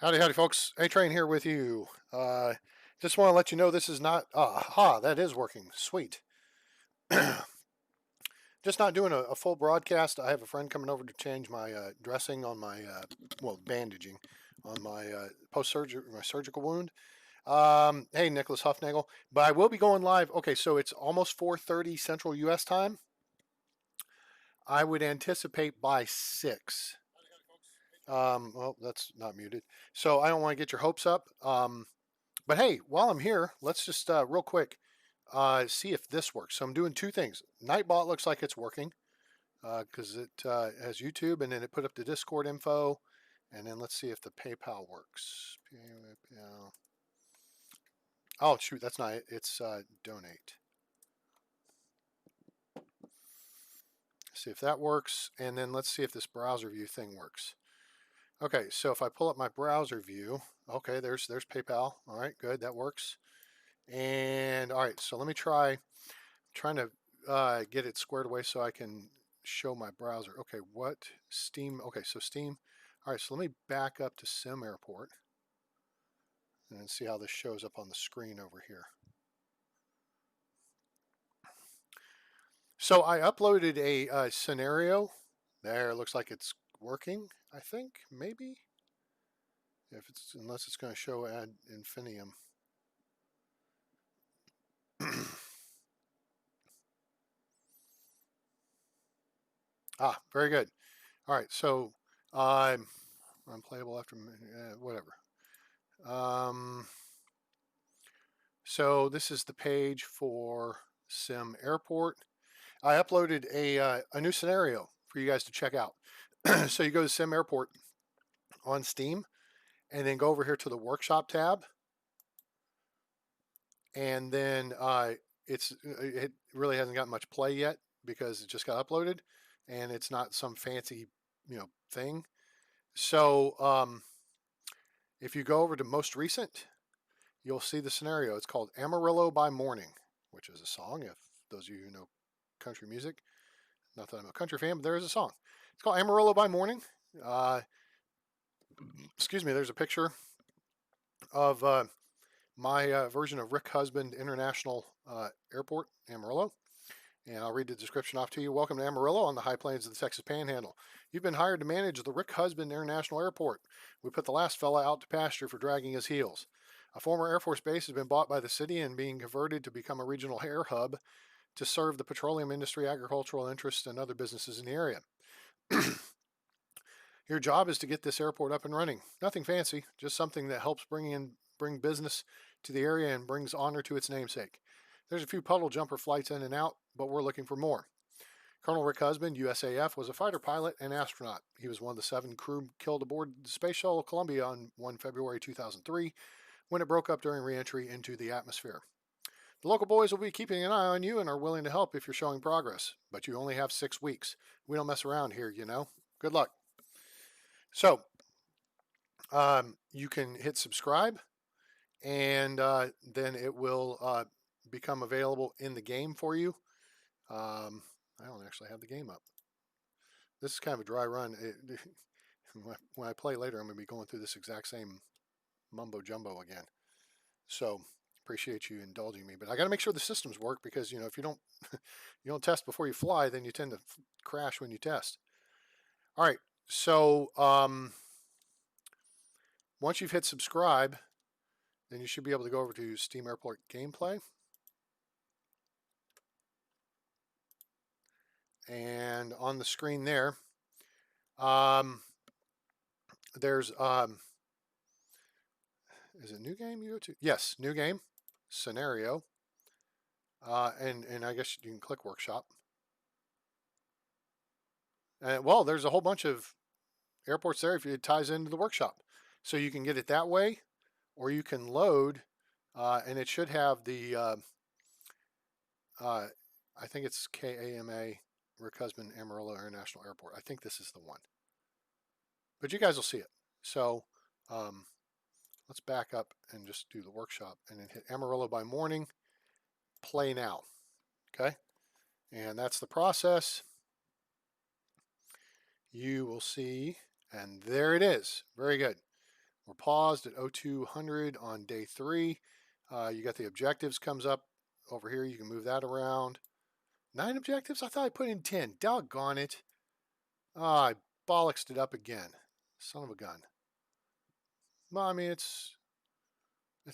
Howdy, howdy, folks. A-Train here with you. Just want to let you know this is not. That is working. Sweet. Just not doing a full broadcast. I have a friend coming over to change my dressing on my, bandaging on my my surgical wound. Hey, Nicholas Huffnagel. But I will be going live. Okay, so it's almost 4:30 Central U.S. time. I would anticipate by 6. Well, that's not muted. So I don't want to get your hopes up. But hey, while I'm here, let's just real quick see if this works. So I'm doing two things. Nightbot looks like it's working because it has YouTube, and then it put up the Discord info. And then let's see if the PayPal works. PayPal. Oh, shoot, that's not it. It's donate. See if that works. And then let's see if this browser view thing works. Okay, so if I pull up my browser view, okay, there's PayPal. All right, good, that works. And all right, so let me trying to get it squared away so I can show my browser. Okay, what Steam? Okay, so Steam. All right, so let me back up to SimAirport and see how this shows up on the screen over here. So I uploaded a scenario. There, it looks like it's working. I think maybe if it's unless it's going to show ad infinitum. Very good. All right, so I'm unplayable after whatever. So this is the page for SimAirport. I uploaded a new scenario for you guys to check out. So you go to SimAirport on Steam, and then go over here to the Workshop tab, and then it really hasn't got much play yet because it just got uploaded, and it's not some fancy thing. So if you go over to most recent, you'll see the scenario. It's called Amarillo by Morning, which is a song. If those of you who know country music, not that I'm a country fan, but there is a song. It's called Amarillo by Morning. Excuse me. There's a picture of my version of Rick Husband International Airport, Amarillo. And I'll read the description off to you. Welcome to Amarillo on the high plains of the Texas Panhandle. You've been hired to manage the Rick Husband International Airport. We put the last fella out to pasture for dragging his heels. A former Air Force base has been bought by the city and being converted to become a regional air hub to serve the petroleum industry, agricultural interests, and other businesses in the area. Your job is to get this airport up and running. Nothing fancy, just something that helps bring business to the area and brings honor to its namesake. There's a few puddle jumper flights in and out, but we're looking for more. Colonel Rick Husband, USAF, was a fighter pilot and astronaut. He was one of the 7 crew killed aboard the Space Shuttle Columbia on 1 February 2003 when it broke up during re-entry into the atmosphere. The local boys will be keeping an eye on you and are willing to help if you're showing progress, but you only have 6 weeks. We don't mess around here, you know. Good luck. So, you can hit subscribe, and then it will become available in the game for you. I don't actually have the game up. This is kind of a dry run. When I play later, I'm going to be going through this exact same mumbo jumbo again. So appreciate you indulging me, but I got to make sure the systems work because if you don't you don't test before you fly, then you tend to crash when you test. All right, so once you've hit subscribe, then you should be able to go over to SimAirport gameplay. And on the screen there, there's is it new game you go to? Yes, new game, scenario, and I guess you can click workshop. Well, there's a whole bunch of airports there if it ties into the workshop. So you can get it that way, or you can load, and it should have the, I think it's KAMA, Rick Husband Amarillo International Airport. I think this is the one. But you guys will see it. So let's back up and just do the workshop and then hit Amarillo by Morning, play now. Okay? And that's the process. You will see, and there it is. Very good. We're paused at 0200 on day 3. You got the objectives comes up over here. You can move that around. 9 objectives? I thought I put in 10. Doggone it. I bollocksed it up again. Son of a gun. Well, I mean, it's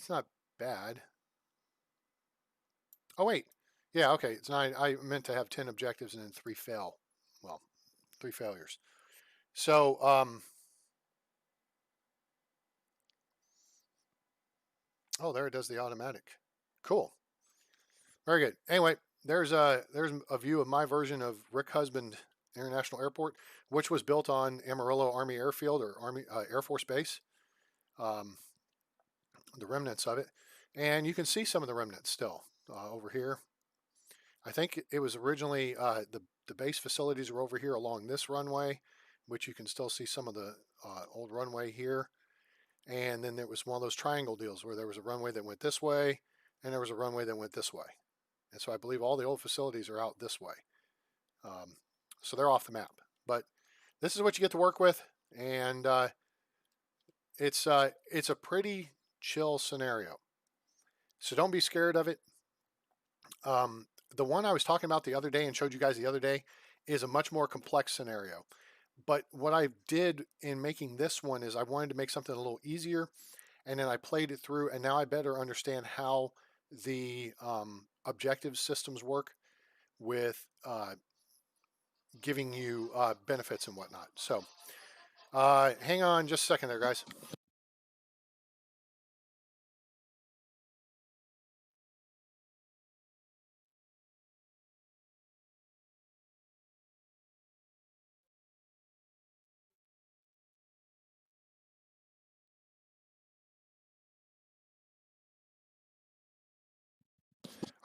not bad. Oh, wait. Yeah, okay. It's 9. I meant to have 10 objectives and then 3 fail. Well, 3 failures. So, oh, there it does the automatic. Cool. Very good. Anyway, there's a view of my version of Rick Husband International Airport, which was built on Amarillo Army Airfield or Army Air Force Base. The remnants of it, and you can see some of the remnants still over here. I think it was originally the base facilities are over here along this runway, which you can still see some of the old runway here. And then there was one of those triangle deals where there was a runway that went this way, and there was a runway that went this way. And so I believe all the old facilities are out this way. So they're off the map. But this is what you get to work with, and it's a pretty chill scenario. So don't be scared of it. The one I was talking about the other day and showed you guys the other day is a much more complex scenario. But what I did in making this one is I wanted to make something a little easier, and then I played it through, and now I better understand how the objective systems work with giving you benefits and whatnot. So hang on just a second there, guys.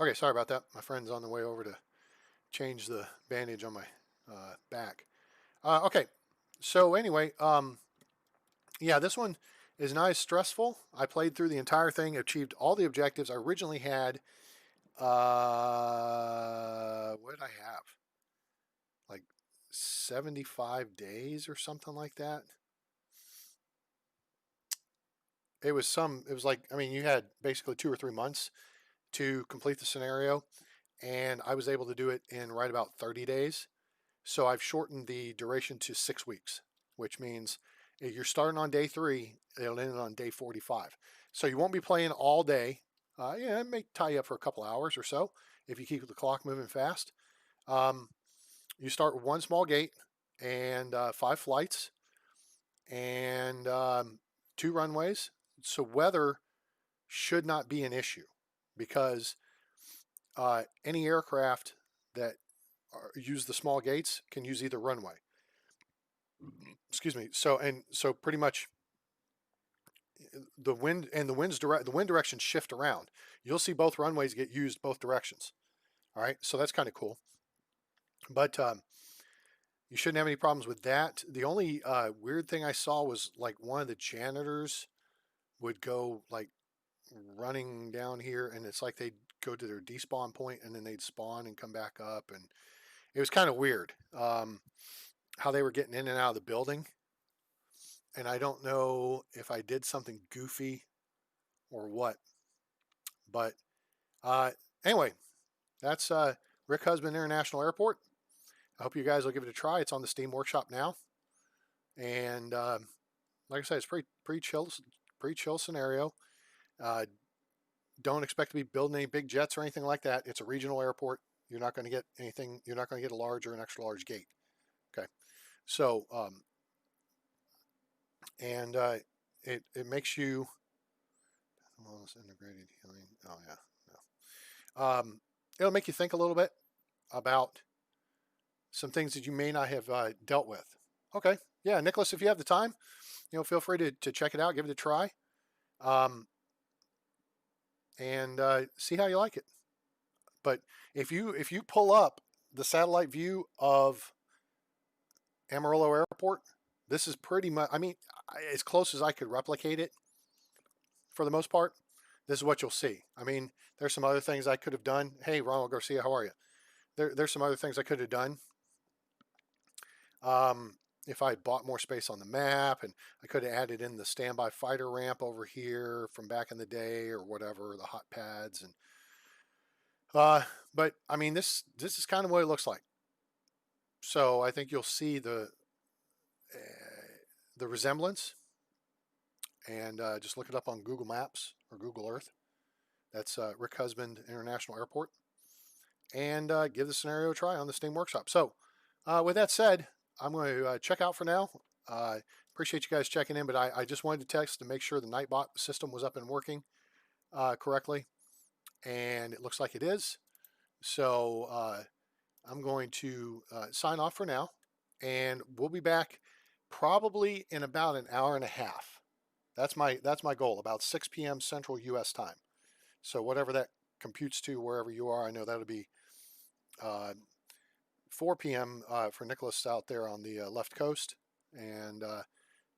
Okay, sorry about that. My friend's on the way over to change the bandage on my back. Okay, so anyway, yeah, this one is not as stressful. I played through the entire thing, achieved all the objectives. I originally had, what did I have? Like 75 days or something like that. It was like, I mean, you had basically 2 or 3 months to complete the scenario, and I was able to do it in right about 30 days. So I've shortened the duration to 6 weeks, which means if you're starting on day 3, it'll end on day 45. So you won't be playing all day. Yeah, it may tie you up for a couple hours or so if you keep the clock moving fast. You start with one small gate and 5 flights and 2 runways. So weather should not be an issue because any aircraft that use the small gates can use either runway. Excuse me. So pretty much the wind directions shift around. You'll see both runways get used both directions. All right, so that's kind of cool. But you shouldn't have any problems with that. The only weird thing I saw was like one of the janitors would go like running down here, and it's like they'd go to their despawn point and then they'd spawn and come back up, and it was kind of weird how they were getting in and out of the building. And I don't know if I did something goofy or what. But anyway, that's Rick Husband International Airport. I hope you guys will give it a try. It's on the Steam Workshop now, and like I said, it's pretty chill scenario. Don't expect to be building any big jets or anything like that. It's a regional airport. You're not going to get anything. You're not going to get a large or an extra large gate. Okay, so and it makes you wellness integrated healing. Oh yeah, no. It'll make you think a little bit about some things that you may not have dealt with. Okay, yeah, Nicholas, if you have the time, feel free to check it out, give it a try, and see how you like it. But if you pull up the satellite view of Amarillo Airport, this is pretty much, I mean, as close as I could replicate it for the most part. This is what you'll see. I mean, there's some other things I could have done. Hey, Ronald Garcia, how are you? There's some other things I could have done. if I bought more space on the map, and I could have added in the standby fighter ramp over here from back in the day or whatever, the hot pads. And uh, but I mean, this is kind of what it looks like. So I think you'll see the resemblance, and just look it up on Google Maps or Google Earth. That's Rick Husband International Airport, and give the scenario a try on the Steam Workshop. So with that said, I'm going to check out for now. Appreciate you guys checking in, but I just wanted to text to make sure the nightbot system was up and working correctly, and it looks like it is. So I'm going to sign off for now, and we'll be back probably in about an hour and a half. That's my goal, about 6 p.m. Central U.S. time. So whatever that computes to, wherever you are, I know that'll be 4 p.m. For Nicholas out there on the left coast, and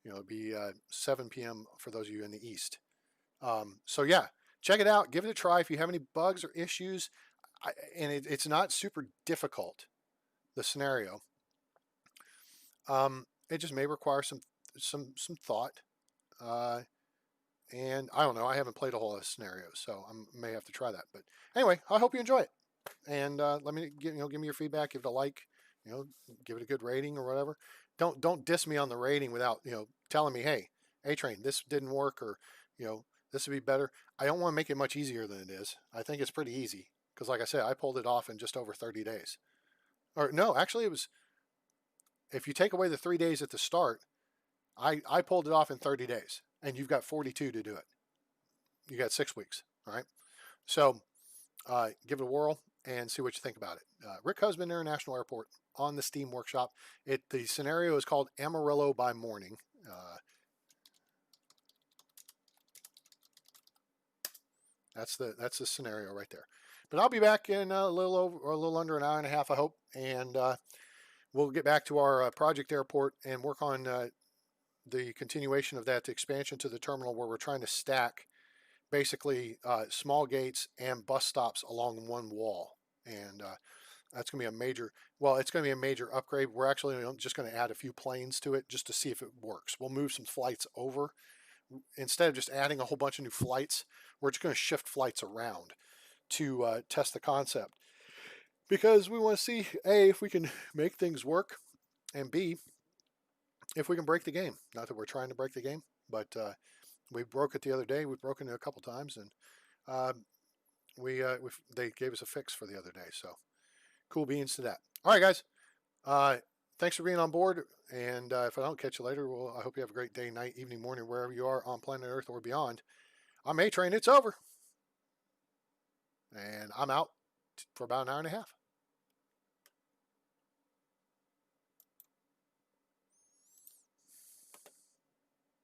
it'll be 7 p.m. for those of you in the east. So yeah, check it out. Give it a try if you have any bugs or issues. It's not super difficult, the scenario. It just may require some thought. And I don't know. I haven't played a whole lot of scenarios, so I may have to try that. But anyway, I hope you enjoy it. And let me give me your feedback. Give it a like. Give it a good rating or whatever. Don't diss me on the rating without telling me, hey, A-Train, this didn't work, or this would be better. I don't want to make it much easier than it is. I think it's pretty easy because, like I said, I pulled it off in just over 30 days. Or no, actually, it was. If you take away the 3 days at the start, I pulled it off in 30 days, and you've got 42 to do it. You got 6 weeks, all right? So give it a whirl and see what you think about it. Rick Husband International Airport on the Steam Workshop. The scenario is called Amarillo by Morning. That's the scenario right there. But I'll be back in a little under an hour and a half, I hope, and we'll get back to our project airport and work on the continuation of that expansion to the terminal, where we're trying to stack basically small gates and bus stops along one wall. And that's going to be it's going to be a major upgrade. We're actually just going to add a few planes to it just to see if it works. We'll move some flights over. Instead of just adding a whole bunch of new flights, we're just going to shift flights around to test the concept. Because we want to see, A, if we can make things work, and B, if we can break the game. Not that we're trying to break the game, but we broke it the other day. We've broken it a couple times, and they gave us a fix for the other day. So cool beans to that. All right, guys. Thanks for being on board. And if I don't catch you later, I hope you have a great day, night, evening, morning, wherever you are on planet Earth or beyond. I'm A-Train. It's over. And I'm out for about an hour and a half.